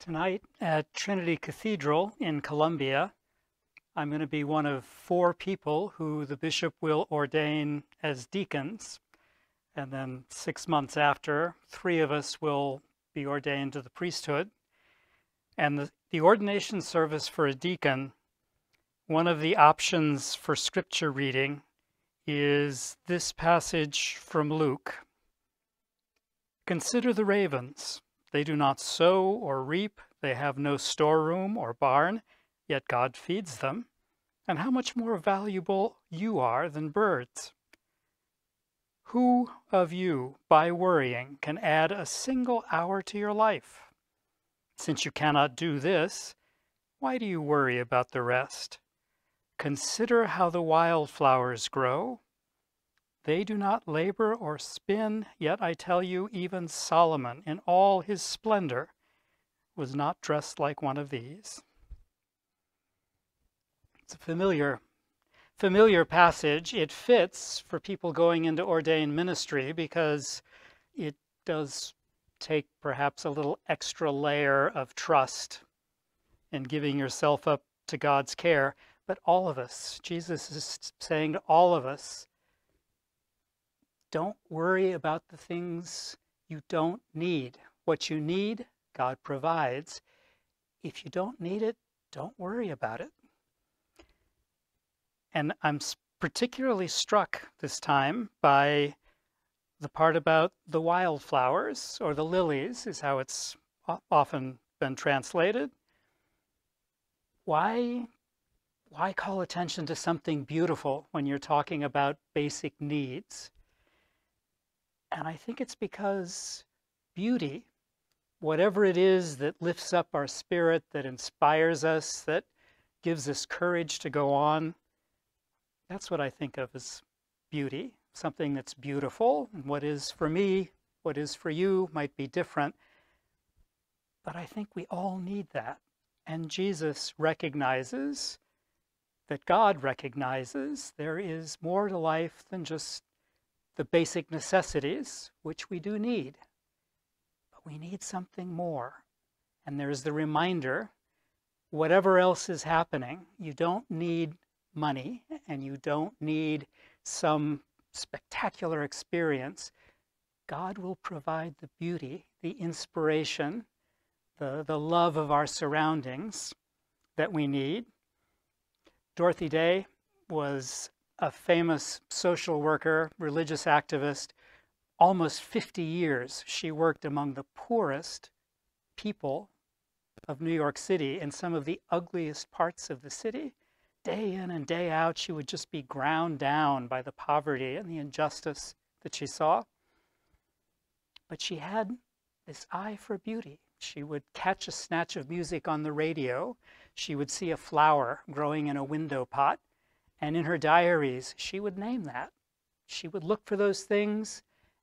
Tonight at Trinity Cathedral in Columbia, I'm going to be one of 4 people who the bishop will ordain as deacons. And then 6 months after, 3 of us will be ordained to the priesthood. And the ordination service for a deacon, one of the options for scripture reading is this passage from Luke. Consider the ravens. They do not sow or reap, they have no storeroom or barn, yet God feeds them. And how much more valuable you are than birds. Who of you, by worrying, can add a single hour to your life? Since you cannot do this, why do you worry about the rest? Consider how the wildflowers grow. They do not labor or spin, yet I tell you, even Solomon, in all his splendor, was not dressed like one of these. It's a familiar passage. It fits for people going into ordained ministry because it does take perhaps a little extra layer of trust in giving yourself up to God's care. But all of us, Jesus is saying to all of us, don't worry about the things you don't need. What you need, God provides. If you don't need it, don't worry about it. And I'm particularly struck this time by the part about the wildflowers, or the lilies is how it's often been translated. Why call attention to something beautiful when you're talking about basic needs? And I think it's because beauty, whatever it is that lifts up our spirit, that inspires us, that gives us courage to go on, that's what I think of as beauty, something that's beautiful. And what is for me, what is for you might be different. But I think we all need that. And Jesus recognizes that God recognizes there is more to life than just the basic necessities, which we do need. But we need something more. And there's the reminder, whatever else is happening, you don't need money and you don't need some spectacular experience. God will provide the beauty, the inspiration, the love of our surroundings that we need. Dorothy Day was a famous social worker, religious activist. Almost 50 years she worked among the poorest people of New York City in some of the ugliest parts of the city. Day in and day out, she would just be ground down by the poverty and the injustice that she saw. But she had this eye for beauty. She would catch a snatch of music on the radio. She would see a flower growing in a window pot. And in her diaries, she would name that. She would look for those things,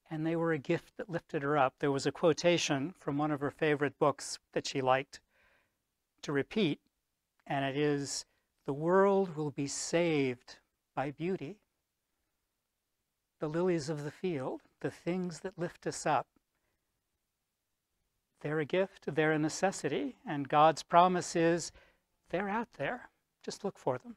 and they were a gift that lifted her up. There was a quotation from one of her favorite books that she liked to repeat, and it is, "The world will be saved by beauty. The lilies of the field, the things that lift us up, they're a gift, they're a necessity, and God's promise is they're out there. Just look for them."